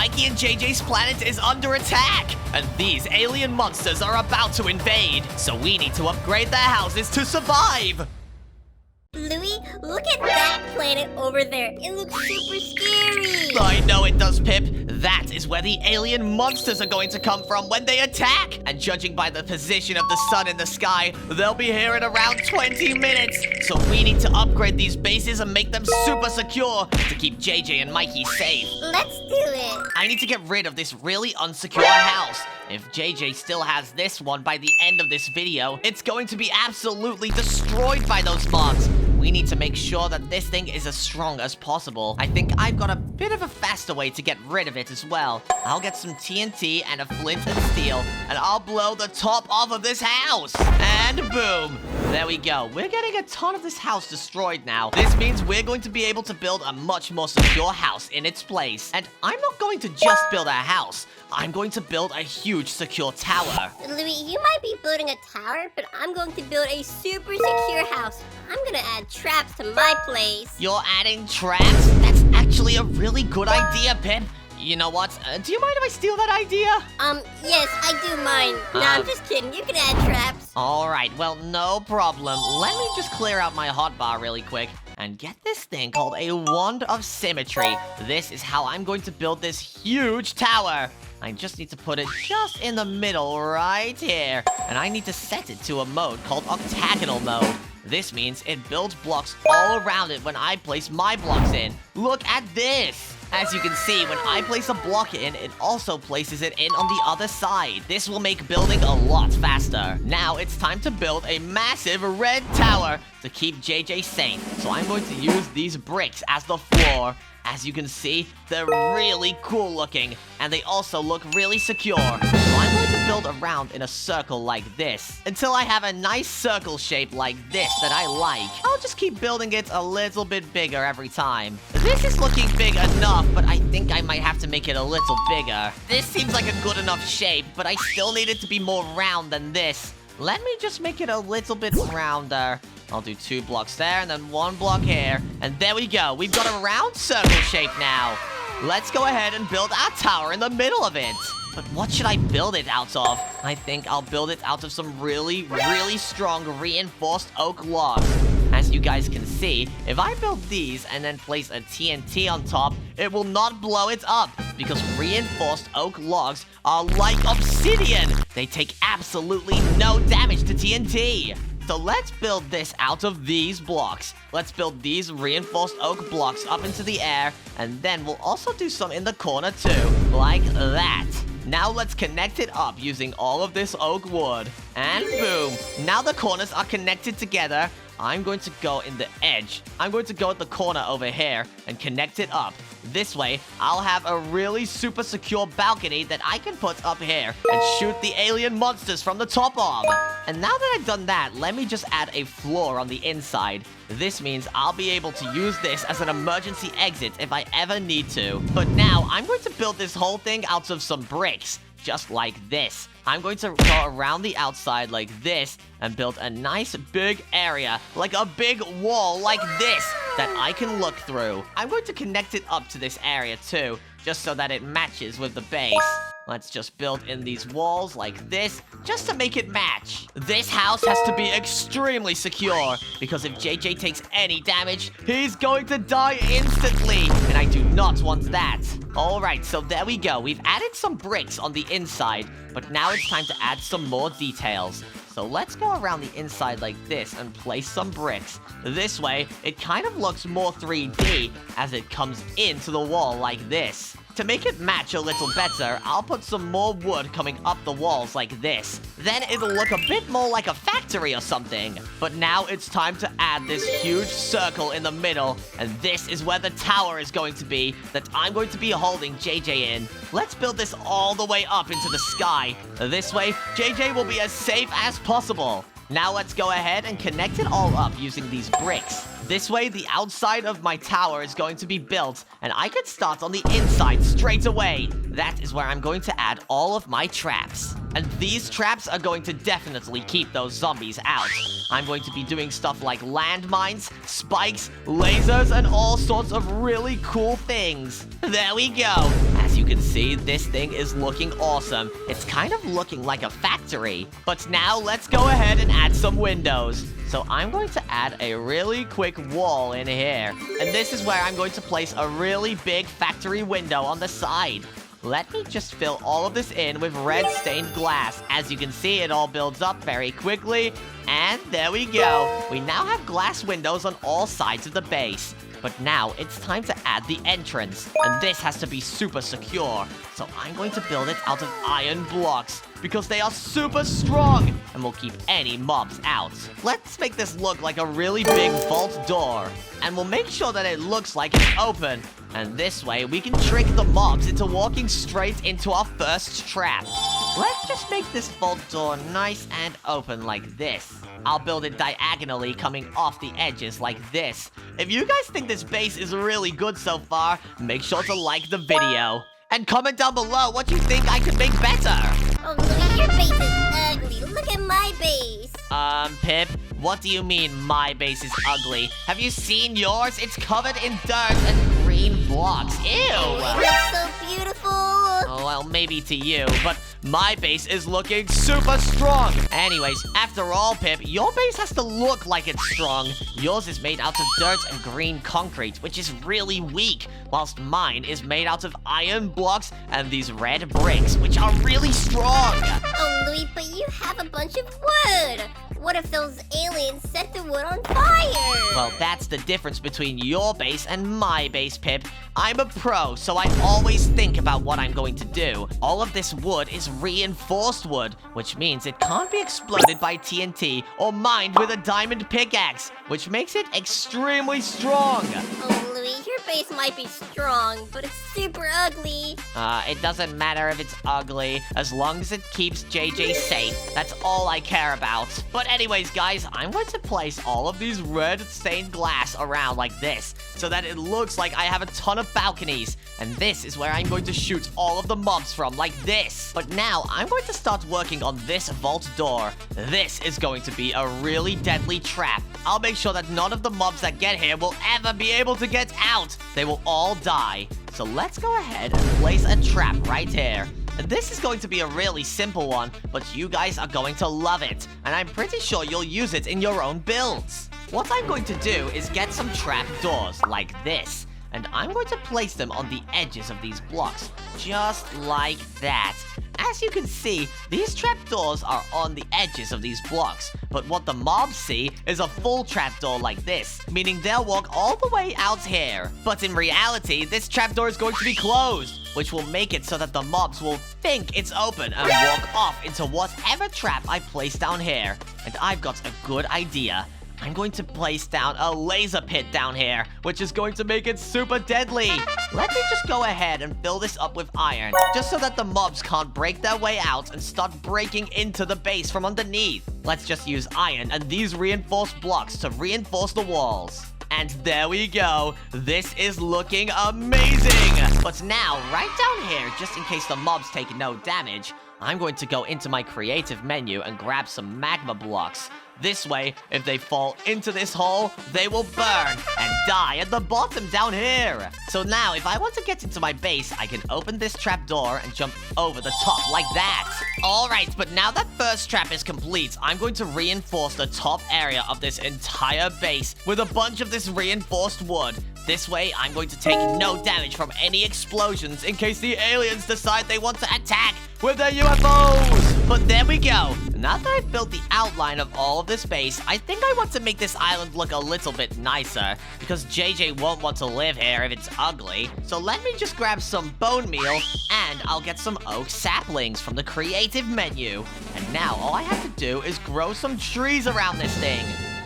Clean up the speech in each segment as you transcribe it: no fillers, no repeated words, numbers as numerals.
Mikey and JJ's planet is under attack, and these alien monsters are about to invade, so we need to upgrade their houses to survive. Louie, look at that planet over there. It looks super scary. I know it does, Pip. That is where the alien monsters are going to come from when they attack. And judging by the position of the sun in the sky, they'll be here in around 20 minutes. So we need to upgrade these bases and make them super secure to keep JJ and Mikey safe. Let's do it. I need to get rid of this really unsecure house. If JJ still has this one by the end of this video, it's going to be absolutely destroyed by those mobs. We need to make sure that this thing is as strong as possible. I think I've got a bit of a faster way to get rid of it as well. I'll get some TNT and a flint and steel, and I'll blow the top off of this house. And boom. There we go. We're getting a ton of this house destroyed now. This means we're going to be able to build a much more secure house in its place. And I'm not going to just build a house. I'm going to build a huge secure tower. Louie, you might be building a tower, but I'm going to build a super secure house. I'm gonna add traps to my place. You're adding traps? That's actually a really good idea, Pip. You know what? Do you mind if I steal that idea? Yes, I do mind. Nah, I'm just kidding. You can add traps. Alright, well, no problem. Let me just clear out my hotbar really quick and get this thing called a Wand of Symmetry. This is how I'm going to build this huge tower. I just need to put it just in the middle right here. And I need to set it to a mode called octagonal mode. This means it builds blocks all around it when I place my blocks in. Look at this! As you can see, when I place a block in, it also places it in on the other side. This will make building a lot faster. Now it's time to build a massive red tower to keep JJ safe. So I'm going to use these bricks as the floor. As you can see, they're really cool looking, and they also look really secure. So I'm going to build around in a circle like this, until I have a nice circle shape like this that I like. I'll just keep building it a little bit bigger every time. This is looking big enough, but I think I might have to make it a little bigger. This seems like a good enough shape, but I still need it to be more round than this. Let me just make it a little bit rounder. I'll do 2 blocks there and then 1 block here. And there we go. We've got a round circle shape now. Let's go ahead and build our tower in the middle of it. But what should I build it out of? I think I'll build it out of some really, really strong reinforced oak logs. As you guys can see, if I build these and then place a TNT on top, it will not blow it up because reinforced oak logs are like obsidian. They take absolutely no damage to TNT. So let's build this out of these blocks. Let's build these reinforced oak blocks up into the air, and then we'll also do some in the corner too, like that. Now let's connect it up using all of this oak wood. And boom! Now the corners are connected together. I'm going to go in the edge. I'm going to go at the corner over here and connect it up. This way, I'll have a really super secure balcony that I can put up here and shoot the alien monsters from the top of. And now that I've done that, let me just add a floor on the inside. This means I'll be able to use this as an emergency exit if I ever need to. But now, I'm going to build this whole thing out of some bricks, just like this. I'm going to go around the outside like this and build a nice big area, like a big wall like this, that I can look through. I'm going to connect it up to this area too, just so that it matches with the base. Let's just build in these walls like this, just to make it match. This house has to be extremely secure, because if JJ takes any damage, he's going to die instantly, and I do not want that. Alright, so there we go. We've added some bricks on the inside, but now it's time to add some more details. So let's go around the inside like this and place some bricks. This way, it kind of looks more 3D as it comes into the wall like this. To make it match a little better, I'll put some more wood coming up the walls like this. Then it'll look a bit more like a factory or something. But now it's time to add this huge circle in the middle, and this is where the tower is going to be that I'm going to be holding JJ in. Let's build this all the way up into the sky. This way, JJ will be as safe as possible. Now let's go ahead and connect it all up using these bricks. This way, the outside of my tower is going to be built, and I can start on the inside straight away. That is where I'm going to add all of my traps. And these traps are going to definitely keep those zombies out. I'm going to be doing stuff like landmines, spikes, lasers, and all sorts of really cool things. There we go. As you can see, this thing is looking awesome. It's kind of looking like a factory. But now let's go ahead and add some windows. So I'm going to add a really quick wall in here. And this is where I'm going to place a really big factory window on the side. Let me just fill all of this in with red stained glass. As you can see, it all builds up very quickly. And there we go. We now have glass windows on all sides of the base. But now it's time to add the entrance. And this has to be super secure. So I'm going to build it out of iron blocks because they are super strong and will keep any mobs out. Let's make this look like a really big vault door. And we'll make sure that it looks like it's open. And this way, we can trick the mobs into walking straight into our first trap. Let's just make this vault door nice and open like this. I'll build it diagonally coming off the edges like this. If you guys think this base is really good so far, make sure to like the video. And comment down below what you think I could make better. Oh, Louie, your base is ugly. Look at my base. Pip, what do you mean my base is ugly? Have you seen yours? It's covered in dirt and green blocks. Ew! Oh, it looks so beautiful. Oh, well, maybe to you, but my base is looking super strong. Anyways, after all, Pip, your base has to look like it's strong. Yours is made out of dirt and green concrete, which is really weak, whilst mine is made out of iron blocks and these red bricks, which are really strong. Oh, Louie, but you have a bunch of wood. What if those aliens set the wood on fire? Well, that's the difference between your base and my base, Pip. I'm a pro, so I always think about what I'm going to do. All of this wood is reinforced wood, which means it can't be exploded by TNT or mined with a diamond pickaxe, which makes it extremely strong. Oh, Louie, your base might be strong, but it's super ugly. It doesn't matter if it's ugly, as long as it keeps JJ safe. That's all I care about. But anyways, guys, I'm going to place all of these red stained glass around like this, so that it looks like I have a ton of balconies. And this is where I'm going to shoot all of the mobs from, like this. But now, I'm going to start working on this vault door. This is going to be a really deadly trap. I'll make sure that none of the mobs that get here will ever be able to get out. They will all die. So let's go ahead and place a trap right here. This is going to be a really simple one, but you guys are going to love it. And I'm pretty sure you'll use it in your own builds. What I'm going to do is get some trap doors like this. And I'm going to place them on the edges of these blocks, just like that. As you can see, these trapdoors are on the edges of these blocks, but what the mobs see is a full trapdoor like this, meaning they'll walk all the way out here. But in reality, this trapdoor is going to be closed, which will make it so that the mobs will think it's open and walk off into whatever trap I place down here. And I've got a good idea. I'm going to place down a laser pit down here, which is going to make it super deadly. Let me just go ahead and fill this up with iron, just so that the mobs can't break their way out and start breaking into the base from underneath. Let's just use iron and these reinforced blocks to reinforce the walls. And there we go. This is looking amazing. But now, right down here, just in case the mobs take no damage, I'm going to go into my creative menu and grab some magma blocks. This way, if they fall into this hole, they will burn and die at the bottom down here. So now, if I want to get into my base, I can open this trap door and jump over the top like that. Alright, but now that first trap is complete, I'm going to reinforce the top area of this entire base with a bunch of this reinforced wood. This way, I'm going to take no damage from any explosions in case the aliens decide they want to attack with their UFOs. But there we go. Now that I've built the outline of all of this base, I think I want to make this island look a little bit nicer, because JJ won't want to live here if it's ugly. So let me just grab some bone meal, and I'll get some oak saplings from the creative menu. And now all I have to do is grow some trees around this thing.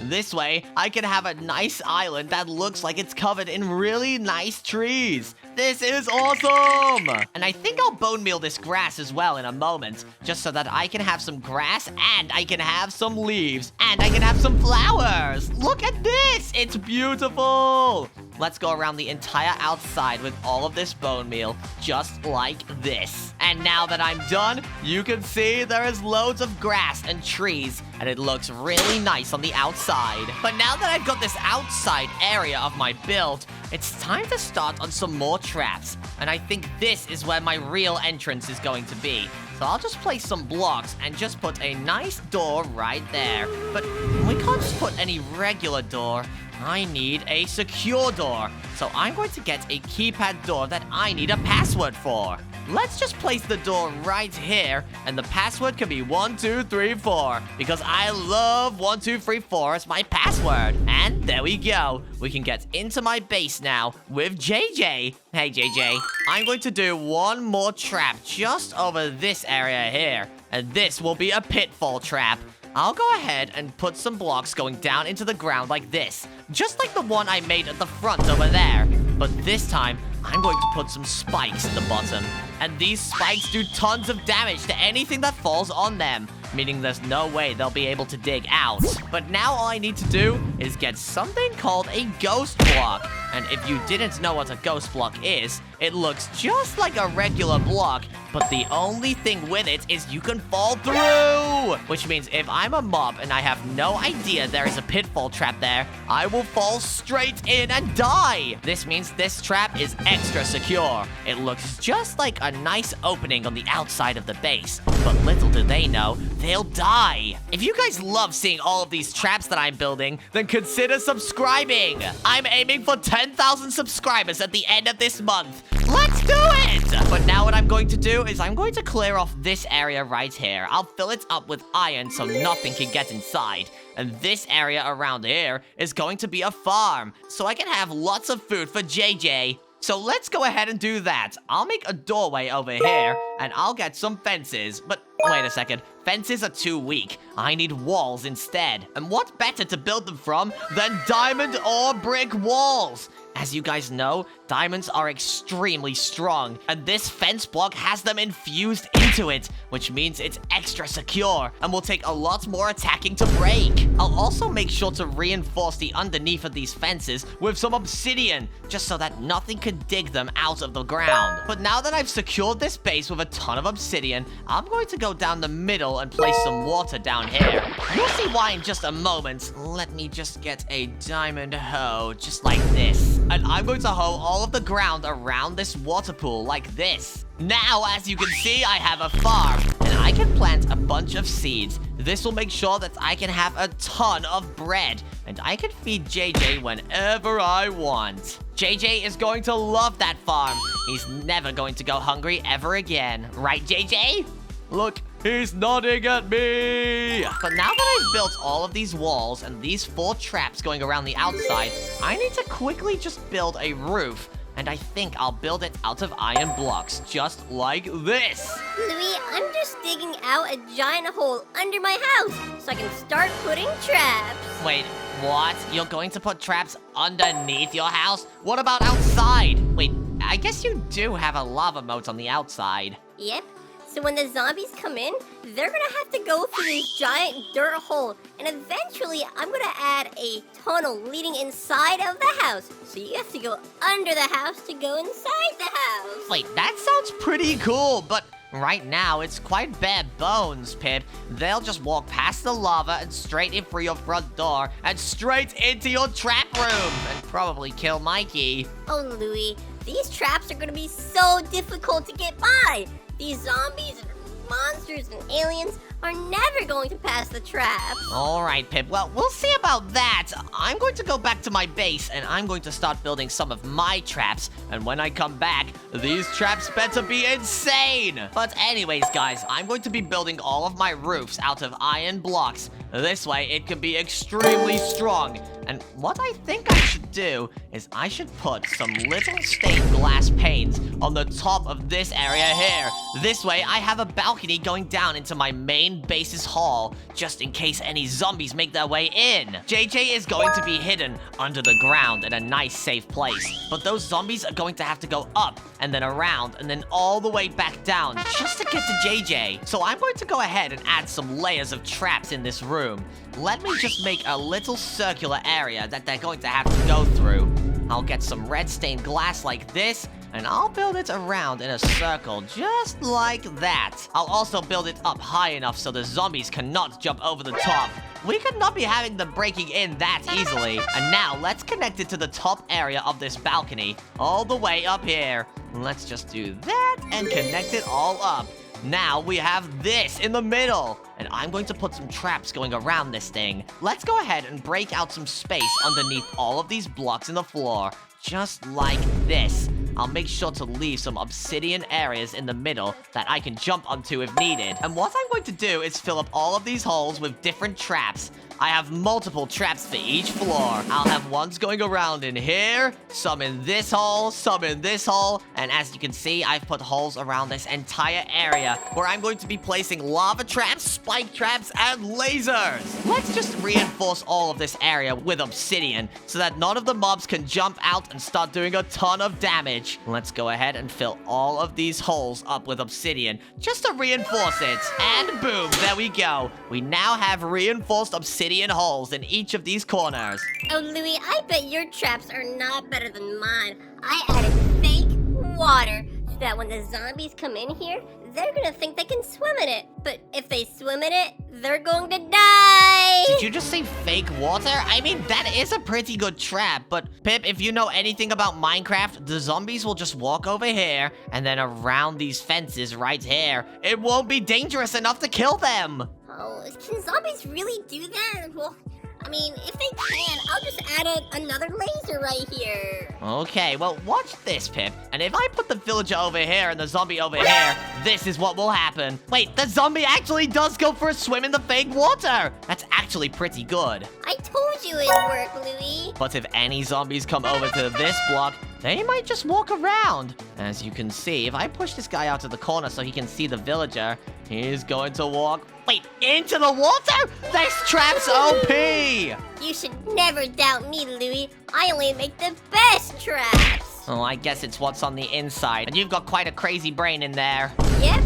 This way, I can have a nice island that looks like it's covered in really nice trees. This is awesome! And I think I'll bone meal this grass as well in a moment, just so that I can have some grass, and I can have some leaves, and I can have some flowers. Look at this! It's beautiful! Let's go around the entire outside with all of this bone meal, just like this. And now that I'm done, you can see there is loads of grass and trees, and it looks really nice on the outside. But now that I've got this outside area of my build, it's time to start on some more traps. And I think this is where my real entrance is going to be. So I'll just place some blocks and just put a nice door right there. But we can't just put any regular door. I need a secure door. So I'm going to get a keypad door that I need a password for. Let's just place the door right here, and the password can be 1234, because I love 1234 as my password. And there we go. We can get into my base now with JJ. Hey, JJ. I'm going to do one more trap just over this area here, and this will be a pitfall trap. I'll go ahead and put some blocks going down into the ground like this, just like the one I made at the front over there. But this time, I'm going to put some spikes at the bottom. And these spikes do tons of damage to anything that falls on them, meaning there's no way they'll be able to dig out. But now all I need to do is get something called a ghost block. And if you didn't know what a ghost block is, it looks just like a regular block, but the only thing with it is you can fall through! Which means if I'm a mob and I have no idea there is a pitfall trap there, I will fall straight in and die! This means this trap is extra secure. It looks just like a nice opening on the outside of the base, but little do they know, they'll die! If you guys love seeing all of these traps that I'm building, then consider subscribing! I'm aiming for 10,000 subscribers at the end of this month. Let's do it! But now what I'm going to do is I'm going to clear off this area right here. I'll fill it up with iron so nothing can get inside. And this area around here is going to be a farm, so I can have lots of food for JJ. So let's go ahead and do that. I'll make a doorway over here, and I'll get some fences. But wait a second. Fences are too weak. I need walls instead. And what better to build them from than diamond or brick walls? As you guys know, diamonds are extremely strong, and this fence block has them infused into it, which means it's extra secure and will take a lot more attacking to break. I'll also make sure to reinforce the underneath of these fences with some obsidian, just so that nothing can dig them out of the ground. But now that I've secured this base with a ton of obsidian, I'm going to go down the middle and place some water down here. You'll see why in just a moment. Let me just get a diamond hoe, just like this. And I'm going to hoe all of the ground around this water pool like this. Now, as you can see, I have a farm, and I can plant a bunch of seeds. This will make sure that I can have a ton of bread, and I can feed JJ whenever I want. JJ is going to love that farm. He's never going to go hungry ever again. Right, JJ? Look, he's nodding at me! But now that I've built all of these walls and these 4 traps going around the outside, I need to quickly just build a roof. And I think I'll build it out of iron blocks, just like this. Louie, I'm just digging out a giant hole under my house so I can start putting traps. Wait, what? You're going to put traps underneath your house? What about outside? Wait, I guess you do have a lava moat on the outside. Yep. So when the zombies come in, they're gonna have to go through this giant dirt hole, and eventually I'm gonna add a tunnel leading inside of the house. So you have to go under the house to go inside the house. Wait, that sounds pretty cool, but right now it's quite bare bones, Pip. They'll just walk past the lava and straight in through your front door and straight into your trap room and probably kill Mikey. Oh, Louie, these traps are gonna be so difficult to get by. These zombies and monsters and aliens are never going to pass the traps. All right, Pip. Well, we'll see about that. I'm going to go back to my base, and I'm going to start building some of my traps. And when I come back, these traps better be insane. But anyways, guys, I'm going to be building all of my roofs out of iron blocks. This way, it can be extremely strong. And what I think I should do is I should put some little stained glass panes on the top of this area here. This way, I have a balcony going down into my main base's hall, just in case any zombies make their way in. JJ is going to be hidden under the ground in a nice, safe place. But those zombies are going to have to go up, and then around, and then all the way back down, just to get to JJ. So I'm going to go ahead and add some layers of traps in this room. Let me just make a little circular area that they're going to have to go through. I'll get some red stained glass like this, And I'll build it around in a circle, just like that. I'll also build it up high enough so the zombies cannot jump over the top. We could not be having them breaking in that easily. And now, let's connect it to the top area of this balcony, all the way up here. Let's just do that and connect it all up. Now we have this in the middle, and I'm going to put some traps going around this thing. Let's go ahead and break out some space underneath all of these blocks in the floor, just like this. I'll make sure to leave some obsidian areas in the middle that I can jump onto if needed. And what I'm going to do is fill up all of these holes with different traps. I have multiple traps for each floor. I'll have ones going around in here, some in this hole, some in this hole, and as you can see, I've put holes around this entire area where I'm going to be placing lava traps, spike traps, and lasers. Let's just reinforce all of this area with obsidian so that none of the mobs can jump out and start doing a ton of damage. Let's go ahead and fill all of these holes up with obsidian just to reinforce it. And boom, there we go. We now have reinforced obsidian holes in each of these corners. Oh, Louie, I bet your traps are not better than mine. I added fake water so that when the zombies come in here, they're gonna think they can swim in it. But if they swim in it, they're going to die! Did you just say fake water? I mean, that is a pretty good trap, but Pip, if you know anything about Minecraft, the zombies will just walk over here and then around these fences right here. It won't be dangerous enough to kill them! Oh, can zombies really do that? Well, I mean, if they can, I'll just add another laser right here. Okay, well, watch this, Pip. And if I put the villager over here and the zombie over here, this is what will happen. Wait, the zombie actually does go for a swim in the fake water. That's actually pretty good. I told you it'd work, Louie. But if any zombies come over to this block, they might just walk around. As you can see, if I push this guy out to the corner so he can see the villager, he's going to walk... Wait, into the water? This trap's OP! You should never doubt me, Louie. I only make the best traps. Oh, I guess it's what's on the inside. And you've got quite a crazy brain in there. Yep,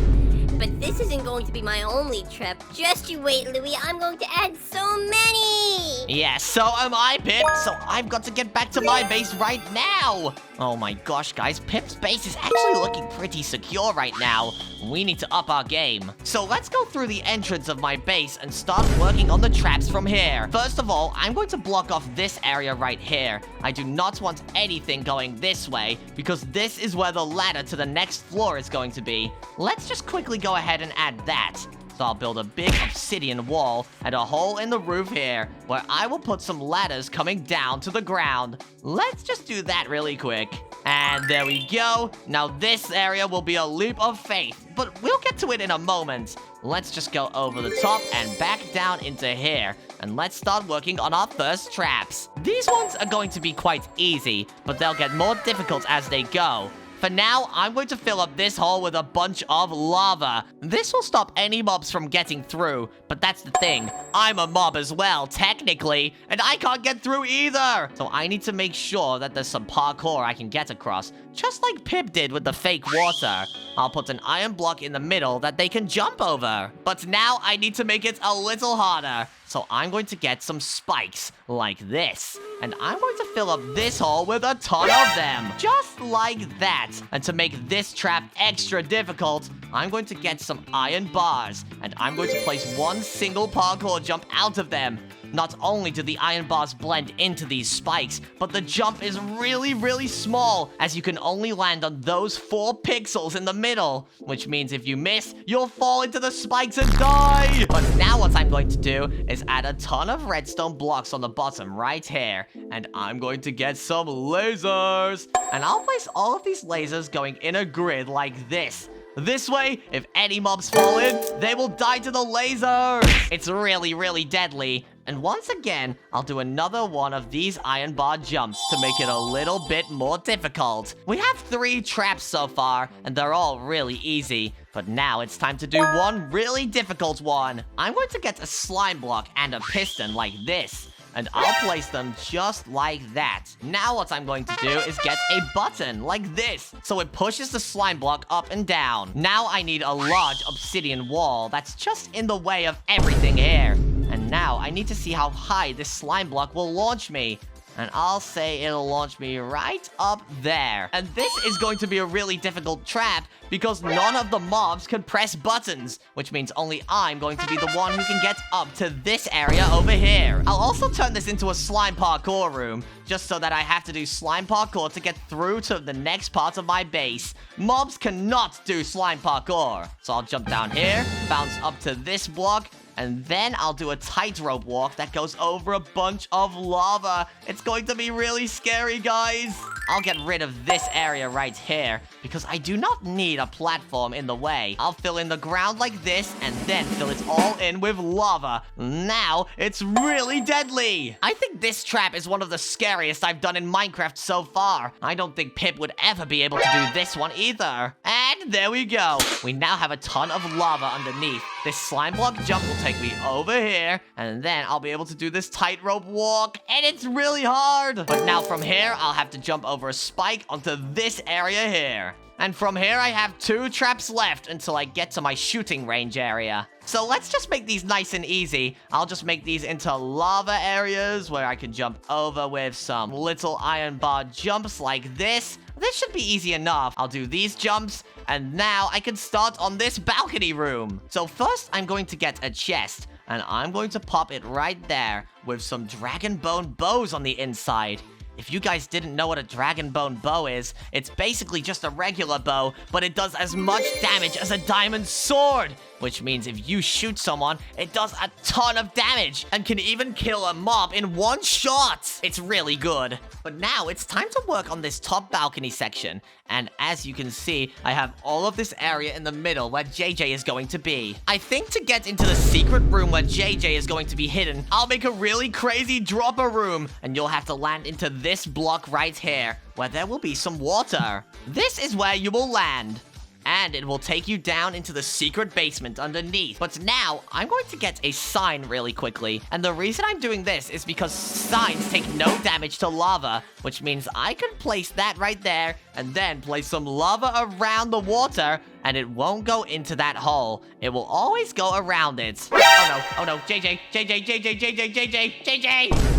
but this isn't going to be my only trap. Just you wait, Louie. I'm going to add so many. Yeah, so am I, Pip. So I've got to get back to my base right now. Oh my gosh, guys. Pip's base is actually looking pretty secure right now. We need to up our game. So let's go through the entrance of my base and start working on the traps from here. First of all, I'm going to block off this area right here. I do not want anything going this way because this is where the ladder to the next floor is going to be. Let's just quickly go ahead and add that. So I'll build a big obsidian wall and a hole in the roof here where I will put some ladders coming down to the ground. Let's just do that really quick. And there we go. Now this area will be a leap of faith, but we'll get to it in a moment. Let's just go over the top and back down into here. And let's start working on our first traps. These ones are going to be quite easy, but they'll get more difficult as they go. For now, I'm going to fill up this hole with a bunch of lava. This will stop any mobs from getting through, but that's the thing. I'm a mob as well, technically, and I can't get through either. So I need to make sure that there's some parkour I can get across, just like Pip did with the fake water. I'll put an iron block in the middle that they can jump over. But now I need to make it a little harder. So I'm going to get some spikes, like this. And I'm going to fill up this hole with a ton of them, just like that. And to make this trap extra difficult, I'm going to get some iron bars. And I'm going to place one single parkour jump out of them. Not only do the iron bars blend into these spikes, but the jump is really, really small, as you can only land on those 4 pixels in the middle. Which means if you miss, you'll fall into the spikes and die! But now what I'm going to do is add a ton of redstone blocks on the bottom right here. And I'm going to get some lasers. And I'll place all of these lasers going in a grid like this. This way, if any mobs fall in, they will die to the lasers. It's really, really deadly. And once again, I'll do another one of these iron bar jumps to make it a little bit more difficult. We have 3 traps so far, and they're all really easy. But now it's time to do one really difficult one. I'm going to get a slime block and a piston like this. And I'll place them just like that. Now what I'm going to do is get a button like this, so it pushes the slime block up and down. Now I need a large obsidian wall that's just in the way of everything here. And now I need to see how high this slime block will launch me. And I'll say it'll launch me right up there. And this is going to be a really difficult trap because none of the mobs can press buttons, which means only I'm going to be the one who can get up to this area over here. I'll also turn this into a slime parkour room, just so that I have to do slime parkour to get through to the next part of my base. Mobs cannot do slime parkour. So I'll jump down here, bounce up to this block, and then I'll do a tightrope walk that goes over a bunch of lava. It's going to be really scary, guys. I'll get rid of this area right here because I do not need a platform in the way. I'll fill in the ground like this and then fill it all in with lava. Now it's really deadly. I think this trap is one of the scariest I've done in Minecraft so far. I don't think Pip would ever be able to do this one either. And there we go. We now have a ton of lava underneath. This slime block jump will take me over here, and then I'll be able to do this tightrope walk, and it's really hard. But now from here, I'll have to jump over a spike onto this area here. And from here, I have 2 traps left until I get to my shooting range area. So let's just make these nice and easy. I'll just make these into lava areas where I can jump over with some little iron bar jumps like this. This should be easy enough. I'll do these jumps, and now I can start on this balcony room. So first, I'm going to get a chest, and I'm going to pop it right there with some dragon bone bows on the inside. If you guys didn't know what a dragon bone bow is, it's basically just a regular bow, but it does as much damage as a diamond sword. Which means if you shoot someone, it does a ton of damage and can even kill a mob in one shot. It's really good. But now it's time to work on this top balcony section. And as you can see, I have all of this area in the middle where JJ is going to be. I think to get into the secret room where JJ is going to be hidden, I'll make a really crazy dropper room. And you'll have to land into this block right here, where there will be some water. This is where you will land. And it will take you down into the secret basement underneath. But now, I'm going to get a sign really quickly. And the reason I'm doing this is because signs take no damage to lava, which means I can place that right there and then place some lava around the water, and it won't go into that hole. It will always go around it. Oh no, JJ.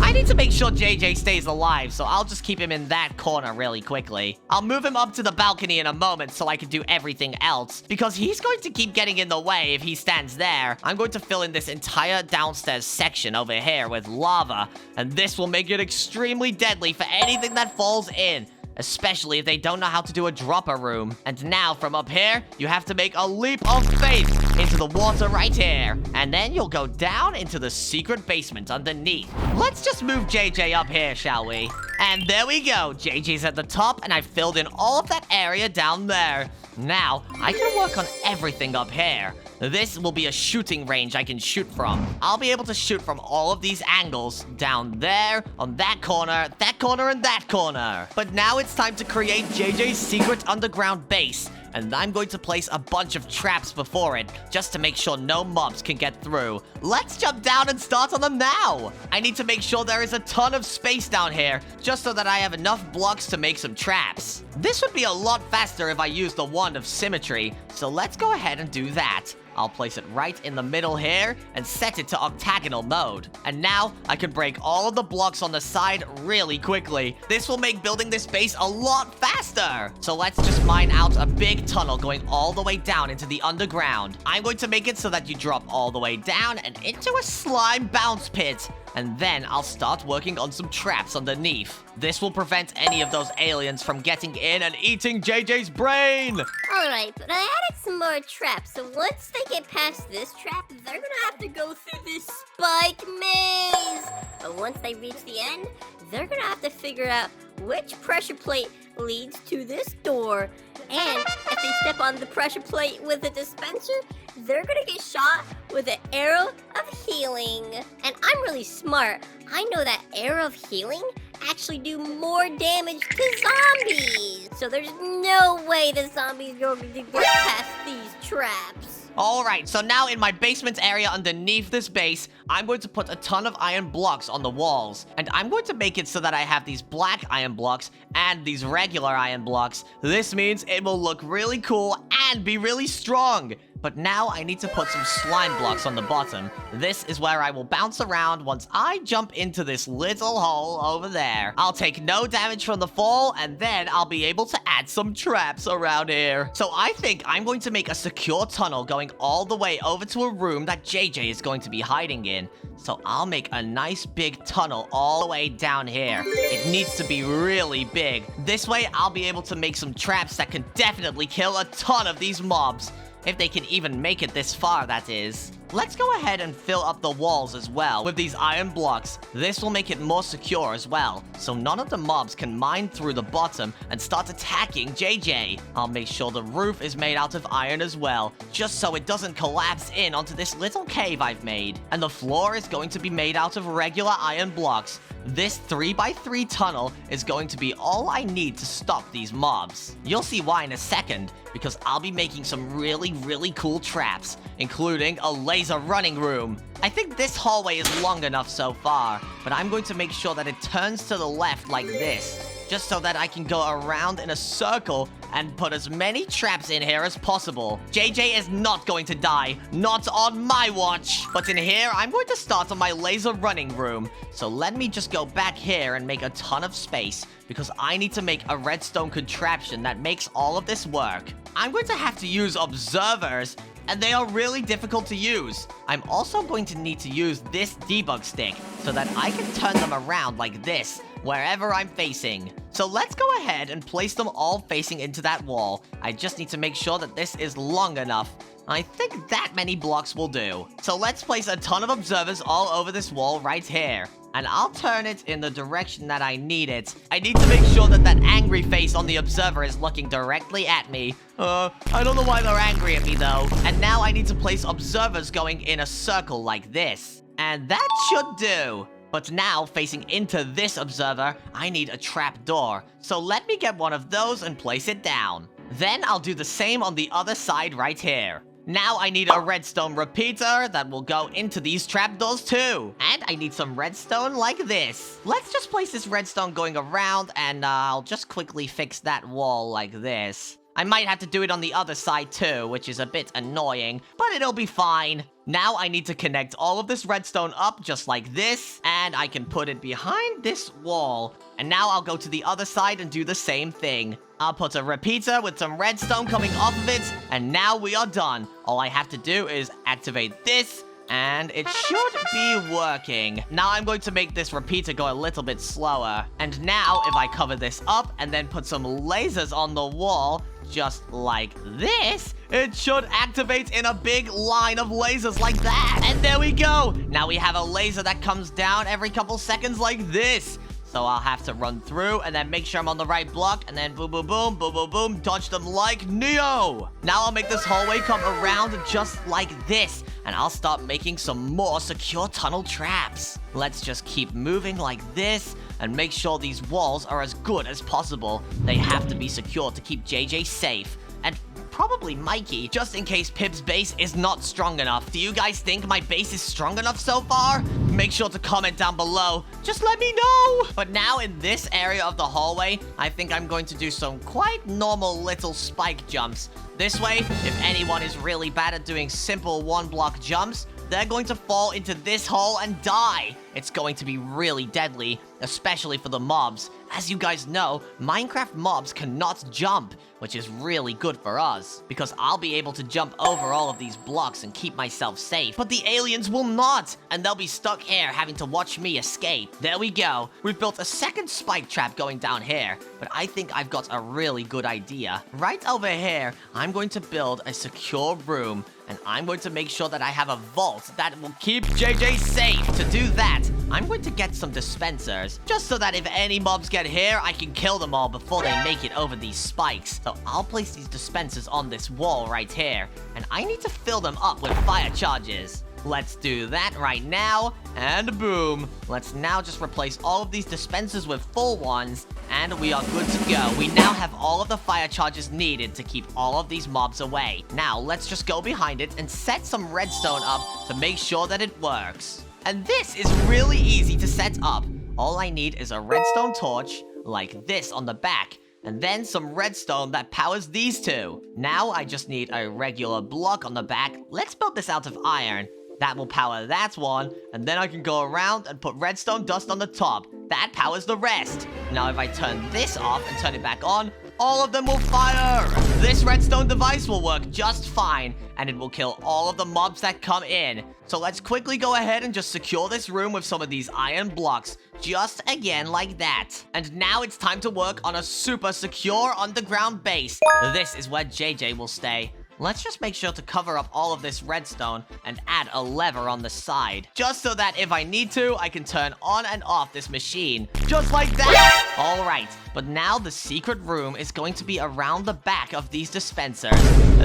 I need to make sure JJ stays alive, so I'll just keep him in that corner really quickly. I'll move him up to the balcony in a moment so I can do everything else, because he's going to keep getting in the way if he stands there. I'm going to fill in this entire downstairs section over here with lava, and this will make it extremely deadly for anything that falls in. Especially if they don't know how to do a dropper room. And now, from up here, you have to make a leap of faith into the water right here. And then you'll go down into the secret basement underneath. Let's just move JJ up here, shall we? And there we go. JJ's at the top, and I've filled in all of that area down there. Now, I can work on everything up here. This will be a shooting range I can shoot from. I'll be able to shoot from all of these angles, down there, on that corner, and that corner. But now it's time to create JJ's secret underground base. And I'm going to place a bunch of traps before it, just to make sure no mobs can get through. Let's jump down and start on them now. I need to make sure there is a ton of space down here, just so that I have enough blocks to make some traps. This would be a lot faster if I used the wand of symmetry, so let's go ahead and do that. I'll place it right in the middle here and set it to octagonal mode. And now I can break all of the blocks on the side really quickly. This will make building this base a lot faster. So let's just mine out a big tunnel going all the way down into the underground. I'm going to make it so that you drop all the way down and into a slime bounce pit. And then I'll start working on some traps underneath. This will prevent any of those aliens from getting in and eating JJ's brain. Alright, but I added some more traps, so once they get past this trap, they're gonna have to go through this spike maze. But once they reach the end, they're gonna have to figure out which pressure plate leads to this door. And if they step on the pressure plate with a dispenser, they're gonna get shot with an arrow of healing. And I'm really smart. I know that arrow of healing actually do more damage to zombies. So there's no way the zombies are going to get past these traps. Alright, so now in my basement area underneath this base, I'm going to put a ton of iron blocks on the walls. And I'm going to make it so that I have these black iron blocks and these regular iron blocks. This means it will look really cool and be really strong. But now I need to put some slime blocks on the bottom. This is where I will bounce around once I jump into this little hole over there. I'll take no damage from the fall, and then I'll be able to add some traps around here. So I think I'm going to make a secure tunnel going all the way over to a room that JJ is going to be hiding in. So I'll make a nice big tunnel all the way down here. It needs to be really big. This way I'll be able to make some traps that can definitely kill a ton of these mobs. If they can even make it this far, that is. Let's go ahead and fill up the walls as well with these iron blocks. This will make it more secure as well, so none of the mobs can mine through the bottom and start attacking JJ. I'll make sure the roof is made out of iron as well, just so it doesn't collapse in onto this little cave I've made. And the floor is going to be made out of regular iron blocks. This 3x3 tunnel is going to be all I need to stop these mobs. You'll see why in a second, because I'll be making some really cool traps, including a laser running room. I think this hallway is long enough so far, but I'm going to make sure that it turns to the left like this, just so that I can go around in a circle and put as many traps in here as possible. JJ is not going to die, not on my watch. But in here, I'm going to start on my laser running room. So let me just go back here and make a ton of space, because I need to make a redstone contraption that makes all of this work. I'm going to have to use observers, and they are really difficult to use. I'm also going to need to use this debug stick so that I can turn them around like this wherever I'm facing. So let's go ahead and place them all facing into that wall. I just need to make sure that this is long enough. I think that many blocks will do. So let's place a ton of observers all over this wall right here. And I'll turn it in the direction that I need it. I need to make sure that that angry face on the observer is looking directly at me. I don't know why they're angry at me though. And now I need to place observers going in a circle like this. And that should do. But now, facing into this observer, I need a trap door. So let me get one of those and place it down. Then I'll do the same on the other side right here. Now I need a redstone repeater that will go into these trapdoors too. And I need some redstone like this. Let's just place this redstone going around, and I'll just quickly fix that wall like this. I might have to do it on the other side too, which is a bit annoying, but it'll be fine. Now I need to connect all of this redstone up just like this, and I can put it behind this wall. And now I'll go to the other side and do the same thing. I'll put a repeater with some redstone coming off of it, and now we are done. All I have to do is activate this, and it should be working. Now I'm going to make this repeater go a little bit slower. And now if I cover this up and then put some lasers on the wall, just like this, it should activate in a big line of lasers like that. And there we go. Now we have a laser that comes down every couple seconds like this. So I'll have to run through and then make sure I'm on the right block, and then boom, boom, boom, boom, boom, boom, dodge them like Neo. Now I'll make this hallway come around just like this, and I'll start making some more secure tunnel traps. Let's just keep moving like this and make sure these walls are as good as possible. They have to be secure to keep JJ safe. And probably Mikey, just in case Pip's base is not strong enough. Do you guys think my base is strong enough so far? Make sure to comment down below. Just let me know. But now in this area of the hallway, I think I'm going to do some quite normal little spike jumps. This way, if anyone is really bad at doing simple one-block jumps, they're going to fall into this hole and die. It's going to be really deadly, especially for the mobs. As you guys know, Minecraft mobs cannot jump, which is really good for us, because I'll be able to jump over all of these blocks and keep myself safe. But the aliens will not, and they'll be stuck here having to watch me escape. There we go. We've built a second spike trap going down here, but I think I've got a really good idea. Right over here, I'm going to build a secure room, and I'm going to make sure that I have a vault that will keep JJ safe. To do that, I'm going to get some dispensers, just so that if any mobs get here, I can kill them all before they make it over these spikes. So I'll place these dispensers on this wall right here, and I need to fill them up with fire charges. Let's do that right now, and boom. Let's now just replace all of these dispensers with full ones, and we are good to go. We now have all of the fire charges needed to keep all of these mobs away. Now, let's just go behind it and set some redstone up to make sure that it works. And this is really easy to set up. All I need is a redstone torch, like this on the back. and then some redstone that powers these two. Now I just need a regular block on the back. Let's build this out of iron. That will power that one, and then I can go around and put redstone dust on the top. That powers the rest. Now if I turn this off and turn it back on, all of them will fire! This redstone device will work just fine, and it will kill all of the mobs that come in. So let's quickly go ahead and just secure this room with some of these iron blocks. Just again like that. And now it's time to work on a super secure underground base. This is where JJ will stay. Let's just make sure to cover up all of this redstone and add a lever on the side. Just so that if I need to, I can turn on and off this machine. Just like that! Alright, but now the secret room is going to be around the back of these dispensers.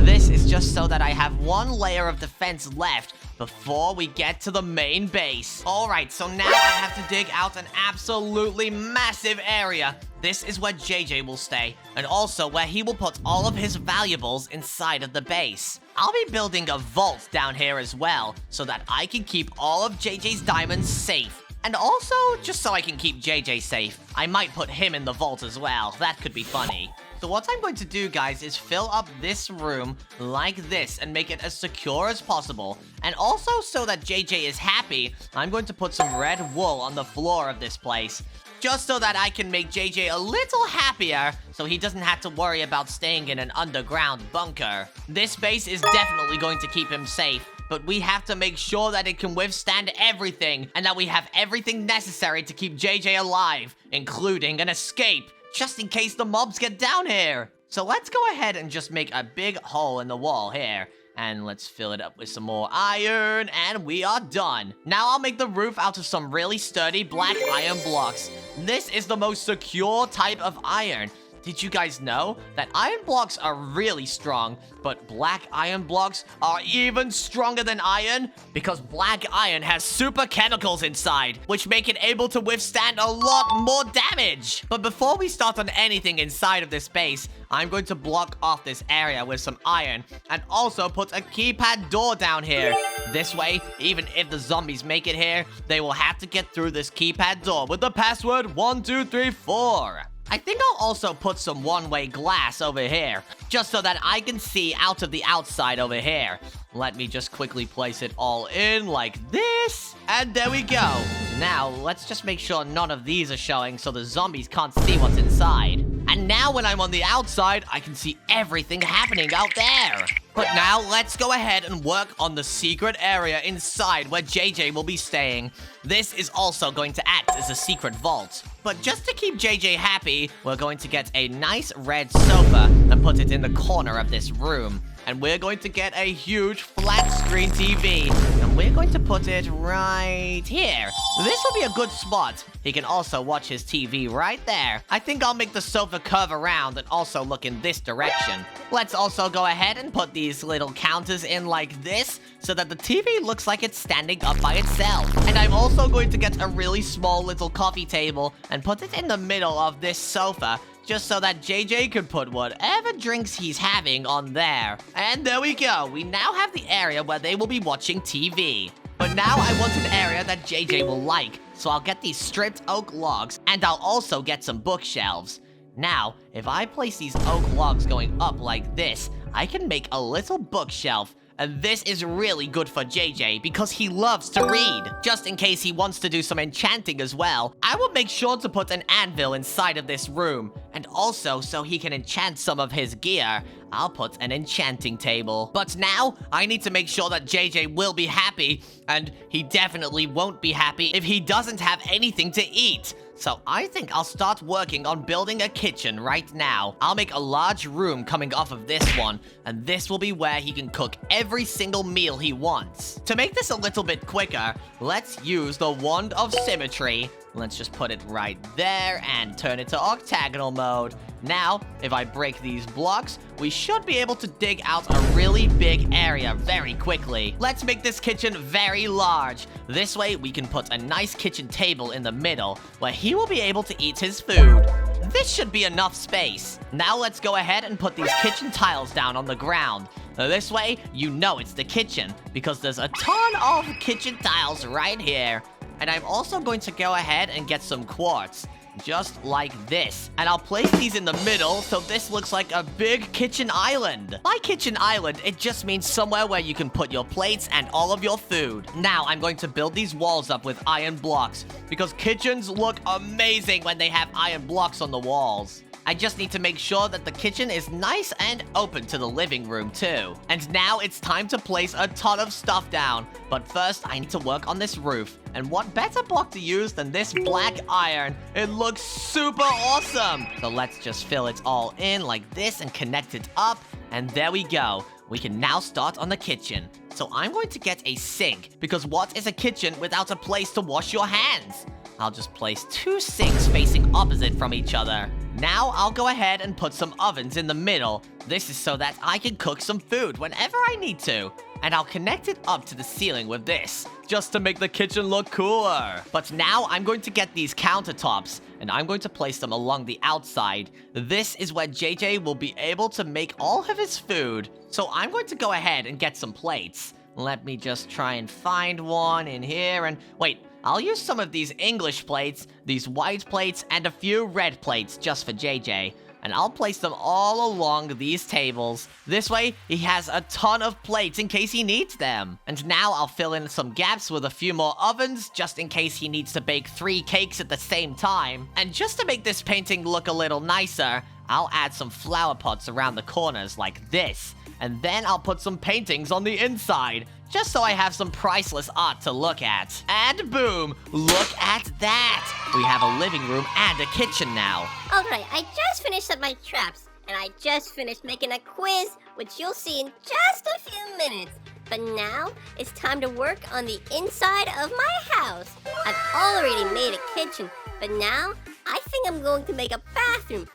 This is just so that I have one layer of defense left before we get to the main base. Alright, so now I have to dig out an absolutely massive area. This is where JJ will stay, and also where he will put all of his valuables inside of the base. I'll be building a vault down here as well, so that I can keep all of JJ's diamonds safe. And also, just so I can keep JJ safe, I might put him in the vault as well. That could be funny. So what I'm going to do, guys, is fill up this room like this and make it as secure as possible. And also, so that JJ is happy, I'm going to put some red wool on the floor of this place. Just so that I can make JJ a little happier, so he doesn't have to worry about staying in an underground bunker. This base is definitely going to keep him safe, but we have to make sure that it can withstand everything, and that we have everything necessary to keep JJ alive, including an escape, just in case the mobs get down here. So let's go ahead and just make a big hole in the wall here. And let's fill it up with some more iron, and we are done. Now I'll make the roof out of some really sturdy black iron blocks. This is the most secure type of iron. Did you guys know that iron blocks are really strong, but black iron blocks are even stronger than iron? Because black iron has super chemicals inside, which make it able to withstand a lot more damage. But before we start on anything inside of this base, I'm going to block off this area with some iron, and also put a keypad door down here. This way, even if the zombies make it here, they will have to get through this keypad door with the password 1234. I think I'll also put some one-way glass over here, just so that I can see out of the outside over here. Let me just quickly place it all in like this, and there we go. Now, let's just make sure none of these are showing so the zombies can't see what's inside. And now when I'm on the outside, I can see everything happening out there. But now, let's go ahead and work on the secret area inside where JJ will be staying. This is also going to act as a secret vault. But just to keep JJ happy, we're going to get a nice red sofa and put it in the corner of this room. And we're going to get a huge flat screen TV, and we're going to put it right here. This will be a good spot. He can also watch his TV right there. I think I'll make the sofa curve around and also look in this direction. Let's also go ahead and put these little counters in like this, so that the TV looks like it's standing up by itself. And I'm also going to get a really small little coffee table and put it in the middle of this sofa, just so that JJ could put whatever drinks he's having on there. And there we go. We now have the area where they will be watching TV. But now I want an area that JJ will like, so I'll get these stripped oak logs, and I'll also get some bookshelves. Now, if I place these oak logs going up like this, I can make a little bookshelf. And this is really good for JJ because he loves to read. Just in case he wants to do some enchanting as well, I will make sure to put an anvil inside of this room. And also, so he can enchant some of his gear, I'll put an enchanting table. But now, I need to make sure that JJ will be happy, and he definitely won't be happy if he doesn't have anything to eat. So I think I'll start working on building a kitchen right now. I'll make a large room coming off of this one, and this will be where he can cook every single meal he wants. To make this a little bit quicker, let's use the Wand of Symmetry. Let's just put it right there and turn it to octagonal mode. Now, if I break these blocks, we should be able to dig out a really big area very quickly. Let's make this kitchen very large. This way, we can put a nice kitchen table in the middle, where he will be able to eat his food. This should be enough space. Now let's go ahead and put these kitchen tiles down on the ground. This way, you know it's the kitchen, because there's a ton of kitchen tiles right here. And I'm also going to go ahead and get some quartz. just like this. And I'll place these in the middle so this looks like a big kitchen island. By kitchen island, it just means somewhere where you can put your plates and all of your food. Now, I'm going to build these walls up with iron blocks because kitchens look amazing when they have iron blocks on the walls. I just need to make sure that the kitchen is nice and open to the living room too. And now it's time to place a ton of stuff down. But first, I need to work on this roof. And what better block to use than this black iron? It looks super awesome. So let's just fill it all in like this and connect it up. And there we go. We can now start on the kitchen. So I'm going to get a sink because what is a kitchen without a place to wash your hands? I'll just place 2 sinks facing opposite from each other. Now I'll go ahead and put some ovens in the middle. This is so that I can cook some food whenever I need to. And I'll connect it up to the ceiling with this, just to make the kitchen look cooler. But now I'm going to get these countertops, and I'm going to place them along the outside. This is where JJ will be able to make all of his food. So I'm going to go ahead and get some plates. Let me just try and find one in here, and wait, I'll use some of these English plates, these white plates, and a few red plates just for JJ. And I'll place them all along these tables. This way, he has a ton of plates in case he needs them. And now I'll fill in some gaps with a few more ovens, just in case he needs to bake 3 cakes at the same time. And just to make this painting look a little nicer, I'll add some flower pots around the corners like this. And then I'll put some paintings on the inside, just so I have some priceless art to look at. And boom, look at that! We have a living room and a kitchen now. Alright, I just finished up my traps, and I just finished making a quiz, which you'll see in just a few minutes. But now, it's time to work on the inside of my house. I've already made a kitchen, but now, I think I'm going to make a bathroom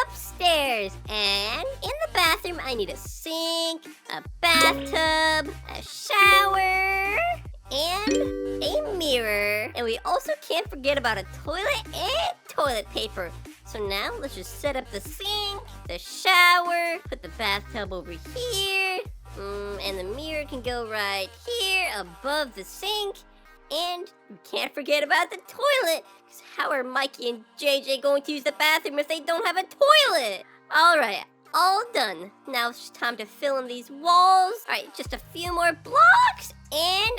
upstairs. And in the bathroom, I need a sink, a bathtub, a shower, and a mirror. And we also can't forget about a toilet and toilet paper. So now let's just set up the sink, the shower, put the bathtub over here, and the mirror can go right here above the sink. And you can't forget about the toilet, because how are Mikey and JJ going to use the bathroom if they don't have a toilet? Alright, all done. Now it's just time to fill in these walls. Alright, just a few more blocks, and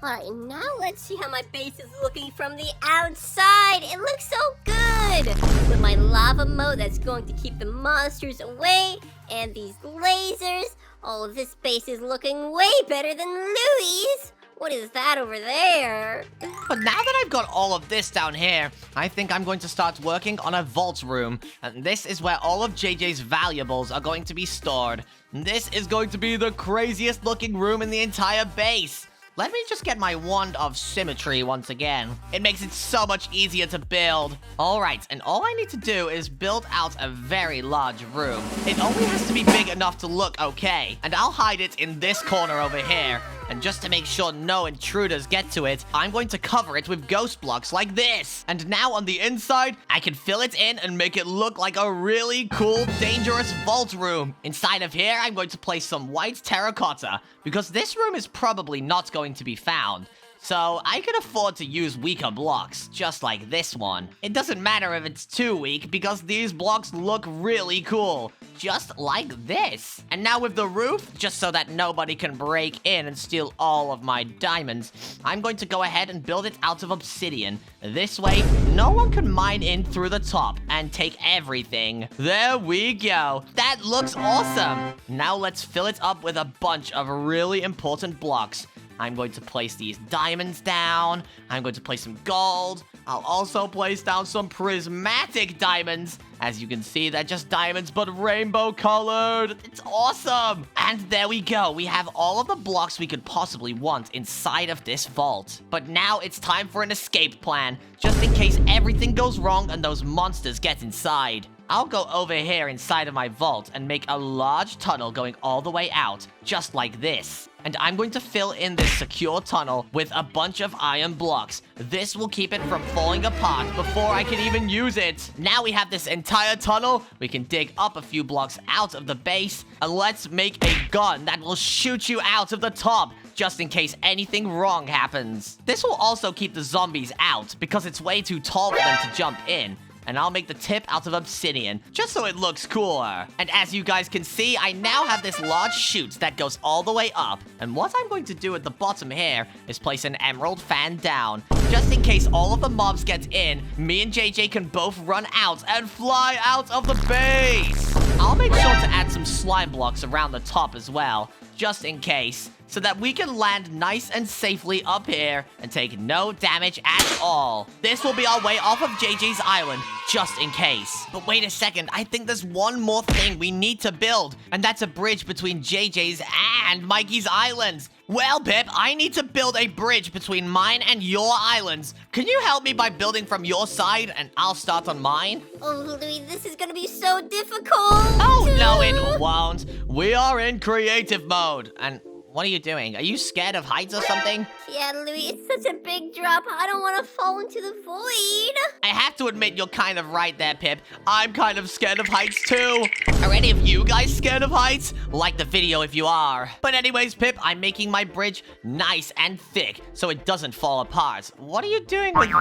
Alright, now let's see how my base is looking from the outside. It looks so good! With my lava moat that's going to keep the monsters away, and these lasers. Oh, this base is looking way better than Louie's. What is that over there? But now that I've got all of this down here, I think I'm going to start working on a vault room. And this is where all of JJ's valuables are going to be stored. This is going to be the craziest looking room in the entire base. Let me just get my wand of symmetry once again. It makes it so much easier to build. Alright, and all I need to do is build out a very large room. It only has to be big enough to look okay. And I'll hide it in this corner over here. And just to make sure no intruders get to it, I'm going to cover it with ghost blocks like this. And now on the inside, I can fill it in and make it look like a really cool, dangerous vault room. Inside of here, I'm going to place some white terracotta, because this room is probably not going to be found. So I can afford to use weaker blocks, just like this one. It doesn't matter if it's too weak, because these blocks look really cool. Just like this. And now with the roof, just so that nobody can break in and steal all of my diamonds, I'm going to go ahead and build it out of obsidian. This way, no one can mine in through the top and take everything. There we go. That looks awesome. Now let's fill it up with a bunch of really important blocks. I'm going to place these diamonds down. I'm going to place some gold. I'll also place down some prismatic diamonds. As you can see, they're just diamonds, but rainbow colored. It's awesome. And there we go. We have all of the blocks we could possibly want inside of this vault. But now it's time for an escape plan, just in case everything goes wrong and those monsters get inside. I'll go over here inside of my vault and make a large tunnel going all the way out, just like this. And I'm going to fill in this secure tunnel with a bunch of iron blocks. This will keep it from falling apart before I can even use it. Now we have this entire tunnel. We can dig up a few blocks out of the base. And let's make a gun that will shoot you out of the top. just in case anything wrong happens. This will also keep the zombies out, because it's way too tall for them to jump in. And I'll make the tip out of obsidian, just so it looks cooler. And as you guys can see, I now have this large chute that goes all the way up. And what I'm going to do at the bottom here is place an emerald fan down. Just in case all of the mobs get in, me and JJ can both run out and fly out of the base. I'll make sure to add some slime blocks around the top as well, just in case, so that we can land nice and safely up here and take no damage at all. This will be our way off of JJ's island, just in case. But wait a second, I think there's one more thing we need to build, and that's a bridge between JJ's and Mikey's islands. Well, Pip, I need to build a bridge between mine and your islands. Can you help me by building from your side, and I'll start on mine? Oh, Louie, this is gonna be so difficult. Oh, no, it won't. We are in creative mode, and what are you doing? Are you scared of heights or something? Yeah, Louie, it's such a big drop. I don't want to fall into the void. I have to admit you're kind of right there, Pip. I'm kind of scared of heights too. Are any of you guys scared of heights? Like the video if you are. But anyways, Pip, I'm making my bridge nice and thick so it doesn't fall apart. What are you doing with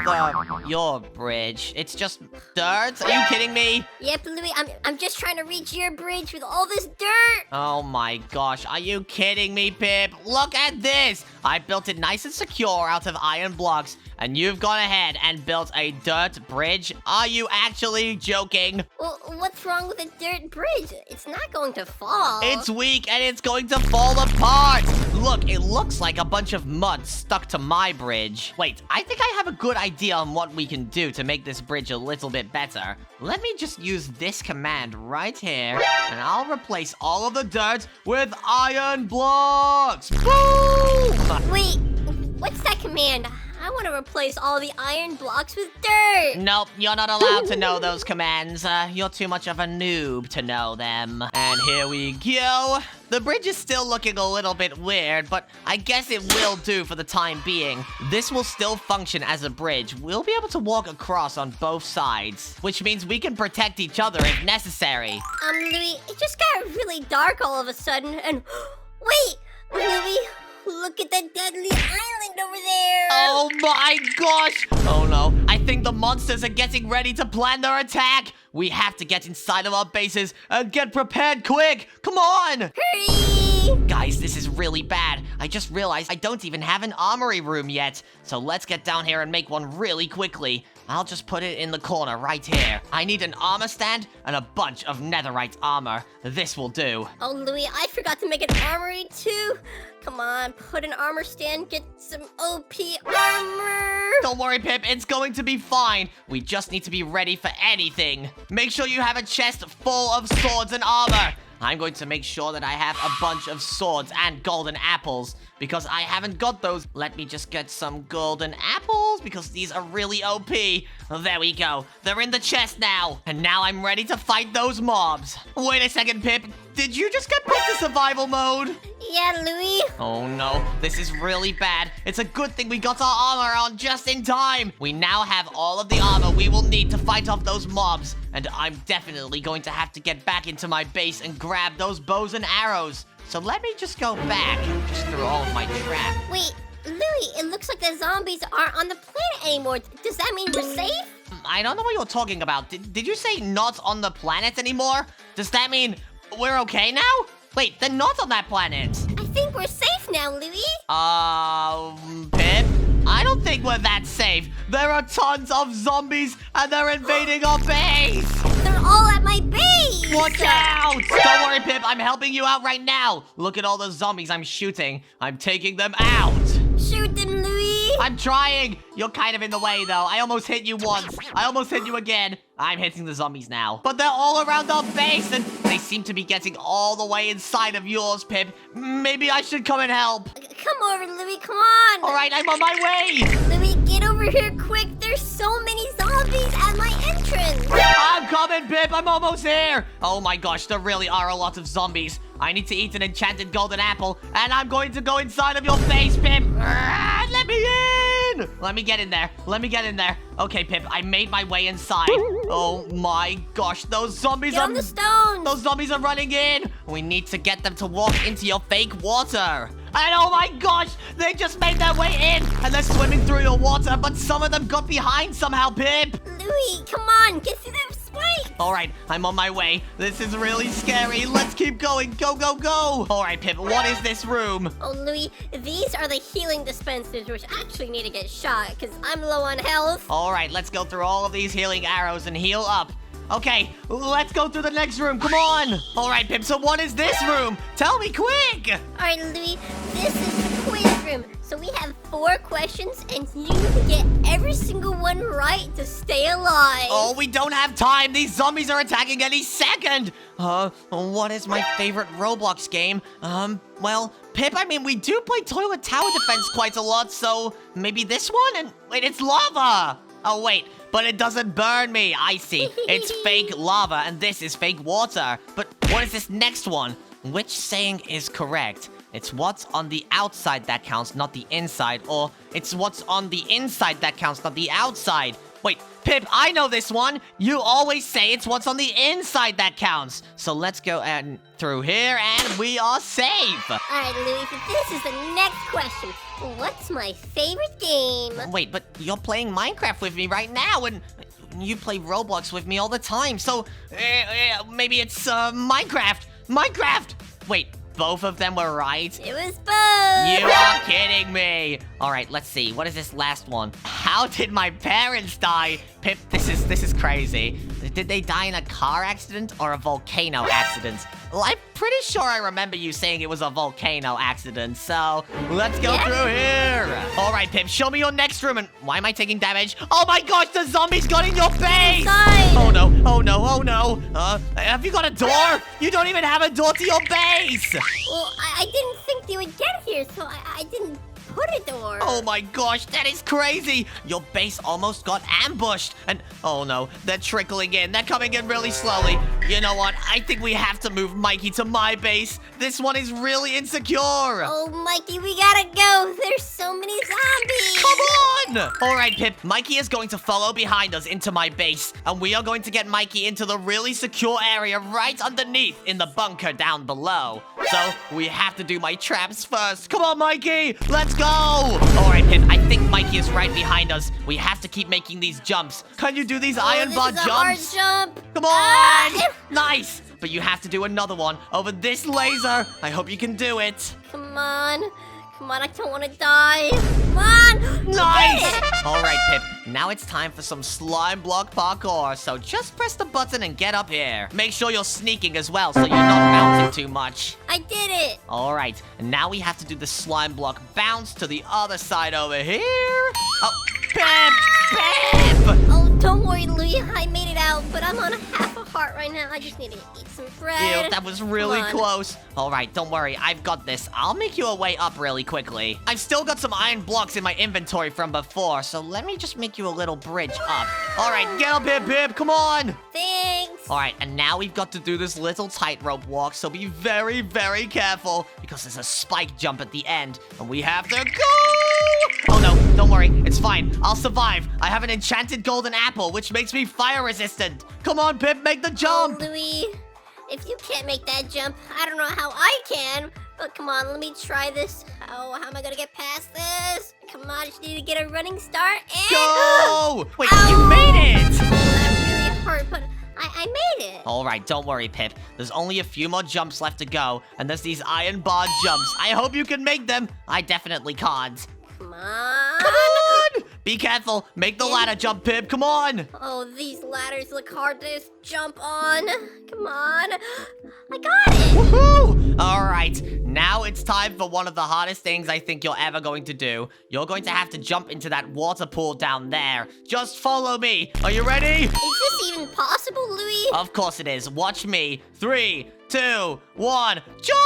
your bridge? It's just dirt? Are you kidding me? Yep, Louie, I'm just trying to reach your bridge with all this dirt. Oh my gosh, are you kidding me, Pip? Look at this! I built it nice and secure out of iron blocks, and you've gone ahead and built a dirt bridge? Are you actually joking? Well, what's wrong with a dirt bridge? It's not going to fall. It's weak and it's going to fall apart! Look, it looks like a bunch of mud stuck to my bridge. Wait, I think I have a good idea on what we can do to make this bridge a little bit better. Let me just use this command right here, and I'll replace all of the dirt with iron blocks! Boom! Wait, what's that command? I want to replace all the iron blocks with dirt. Nope, you're not allowed to know those commands. You're too much of a noob to know them. And here we go. The bridge is still looking a little bit weird, but I guess it will do for the time being. This will still function as a bridge. We'll be able to walk across on both sides, which means we can protect each other if necessary. Louie, it just got really dark all of a sudden, and wait, Louie, look at that deadly island over there. Oh my gosh! Oh no, I think the monsters are getting ready to plan their attack. We have to get inside of our bases and get prepared quick. Come on! Hurry! Guys, this is really bad. I just realized I don't even have an armory room yet. So let's get down here and make one really quickly. I'll just put it in the corner right here. I need an armor stand and a bunch of netherite armor. This will do. Oh, Louie, I forgot to make an armory too. Come on, put an armor stand, get some OP armor. Don't worry, Pip, it's going to be fine. We just need to be ready for anything. Make sure you have a chest full of swords and armor. I'm going to make sure that I have a bunch of swords and golden apples, because I haven't got those. Let me just get some golden apples, because these are really OP. There we go. They're in the chest now. And now I'm ready to fight those mobs. Wait a second, Pip. Did you just get put to survival mode? Yeah, Louie. Oh no, this is really bad. It's a good thing we got our armor on just in time. We now have all of the armor we will need to fight off those mobs. And I'm definitely going to have to get back into my base and grab those bows and arrows. So let me just go back just through all of my trap. Wait, Louie, it looks like the zombies aren't on the planet anymore. Does that mean we're safe? I don't know what you're talking about. Did you say not on the planet anymore? Does that mean we're okay now? Wait, they're not on that planet. I think we're safe now, Louie. Pip? I don't think we're that safe. There are tons of zombies and they're invading our base. They're all at my base. Watch out! Don't worry, Pip. I'm helping you out right now. Look at all the zombies I'm shooting. I'm taking them out. Shoot them, Louie. I'm trying. You're kind of in the way, though. I almost hit you once. I almost hit you again. I'm hitting the zombies now. But they're all around our base, and they seem to be getting all the way inside of yours, Pip. Maybe I should come and help. Come over, Louie. Come on. All right, I'm on my way. Louie, get over here quick. There's so many zombies at my entrance. I'm coming, Pip. I'm almost here. Oh my gosh, there really are a lot of zombies. I need to eat an enchanted golden apple, and I'm going to go inside of your base, Pip. Let me in. Let me get in there. Let me get in there. Okay, Pip, I made my way inside. Oh my gosh, those zombies Get on the stones. Those zombies are running in! We need to get them to walk into your fake water. And oh my gosh, they just made their way in! And they're swimming through your water, but some of them got behind somehow, Pip! Louie, come on, get through them spikes! Alright, I'm on my way. This is really scary. Let's keep going. Go, go, go! Alright, Pip, what is this room? Oh, Louie, these are the healing dispensers, which actually need to get shot, because I'm low on health. Alright, let's go through all of these healing arrows and heal up. Okay, let's go through the next room. Come on! Alright, Pip, so what is this room? Tell me quick! Alright, Louie, this is the quiz room. So we have 4 questions, and you need to get every single one right to stay alive. Oh, we don't have time. These zombies are attacking any second. What is my favorite Roblox game? Well, Pip, I mean, we do play Toilet Tower Defense quite a lot, so maybe this one? And wait, it's lava. Oh, wait, but it doesn't burn me. I see. It's fake lava, and this is fake water. But what is this next one? Which saying is correct? It's what's on the outside that counts, not the inside. Or it's what's on the inside that counts, not the outside. Wait, Pip, I know this one. You always say it's what's on the inside that counts. So let's go through here, and we are safe. Alright, Louie, so this is the next question. What's my favorite game? Wait, but you're playing Minecraft with me right now, and you play Roblox with me all the time. So maybe it's Minecraft. Minecraft! Wait. Both of them were right? It was both! You are kidding me! Alright, let's see. What is this last one? How did my parents die? Pip, this is crazy. Did they die in a car accident or a volcano accident? Well, I'm pretty sure I remember you saying it was a volcano accident, so let's go through here. Alright, Pip, show me your next room. And why am I taking damage? Oh my gosh, the zombies got in your base! Inside. Oh no, oh no, oh no. Have you got a door? You don't even have a door to your base! Well, I didn't think they would get here, so I didn't put a door. Oh my gosh, that is crazy! Your base almost got ambushed! And, oh no, they're trickling in. They're coming in really slowly. You know what? I think we have to move Mikey to my base. This one is really insecure! Oh, Mikey, we gotta go! There's so many zombies! Come on! Alright, Pip, Mikey is going to follow behind us into my base. And we are going to get Mikey into the really secure area right underneath in the bunker down below. So, we have to do my traps first. Come on, Mikey! Let's go! Alright, Pip, I think Mikey is right behind us. We have to keep making these jumps. Can you do these iron bar this is jumps? A hard jump. Come on! Nice! But you have to do another one over this laser. I hope you can do it. Come on. Come on, I don't want to die. Come on! Nice! Alright, Pip, now it's time for some slime block parkour. So just press the button and get up here. Make sure you're sneaking as well so you're not bouncing too much. I did it! Alright, and now we have to do the slime block bounce to the other side over here. Oh, Pip! Pip! Oh, don't worry, Louie. I made it out, but I'm on half a heart right now. I just need to eat some bread. Ew, that was really close. Alright, don't worry. I've got this. I'll make you a way up really quickly. I've still got some iron blocks in my inventory from before, so let me just make you a little bridge up. Alright, get up here, Pip. Come on. Thanks. Alright, and now we've got to do this little tightrope walk, so be very, very careful, because there's a spike jump at the end, and we have to go! Oh no, don't worry. It's fine. I'll survive. I have an enchanted golden apple, which makes me fire resistant. Come on, Pip, make the jump! Oh, Louie, if you can't make that jump, I don't know how I can. But come on, let me try this. Oh, how am I gonna get past this? Come on, I just need to get a running start and... Go! Wait, Ow! you made it! Oh, that really hurt, but I made it. Alright, don't worry, Pip. There's only a few more jumps left to go, and there's these iron bar jumps. I hope you can make them. I definitely can't. Come on. Come on! Be careful. Make the ladder jump, Pip. Come on. Oh, these ladders look hard to jump on. Come on. I got it. Woohoo! Alright, now it's time for one of the hardest things I think you're ever going to do. You're going to have to jump into that water pool down there. Just follow me. Are you ready? Is this even possible, Louie? Of course it is. Watch me. 3, 2, 1, jump!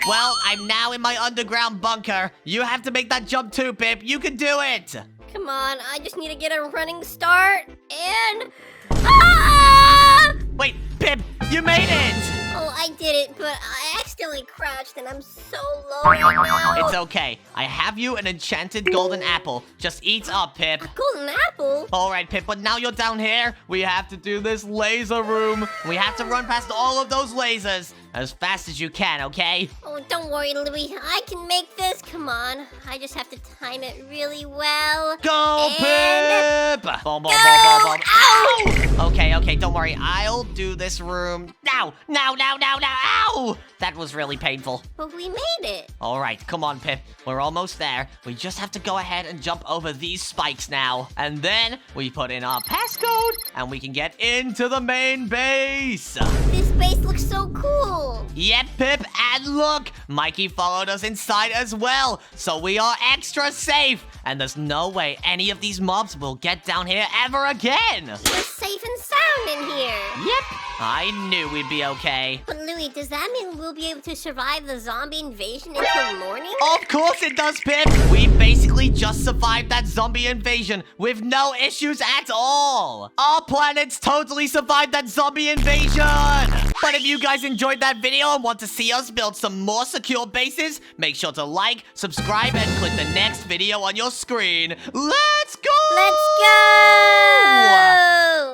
Well, I'm now in my underground bunker. You have to make that jump too, Pip. You can do it. Come on, I just need to get a running start and... Ah! Wait, Pip, you made it! Oh, I did it, but I accidentally crouched and I'm so low right now. It's okay. I have you an enchanted golden apple. Just eat up, Pip. A golden apple? Alright, Pip, but now you're down here. We have to do this laser room. We have to run past all of those lasers as fast as you can, okay? Oh, don't worry, Louie. I can make this. Come on. I just have to time it really well. Go, And- Pip! Boom, boom, Go! boom, boom, boom. Ow! Okay, don't worry. I'll do this room. Now! Ow! That was really painful. But we made it. Alright, come on, Pip. We're almost there. We just have to go ahead and jump over these spikes now. And then we put in our passcode, and we can get into the main base. This base looks so cool. Yep, Pip, and look! Mikey followed us inside as well, so we are extra safe. And there's no way any of these mobs will get down here ever again. We're safe and sound in here. Yep, I knew we'd be okay. But Louie, does that mean we'll be able to survive the zombie invasion until morning? Of course it does, Pip! We basically just survived that zombie invasion with no issues at all! Our planet's totally survived that zombie invasion! But if you guys enjoyed that video and want to see us build some more secure bases, make sure to like, subscribe, and click the next video on your screen. Let's go! Let's go!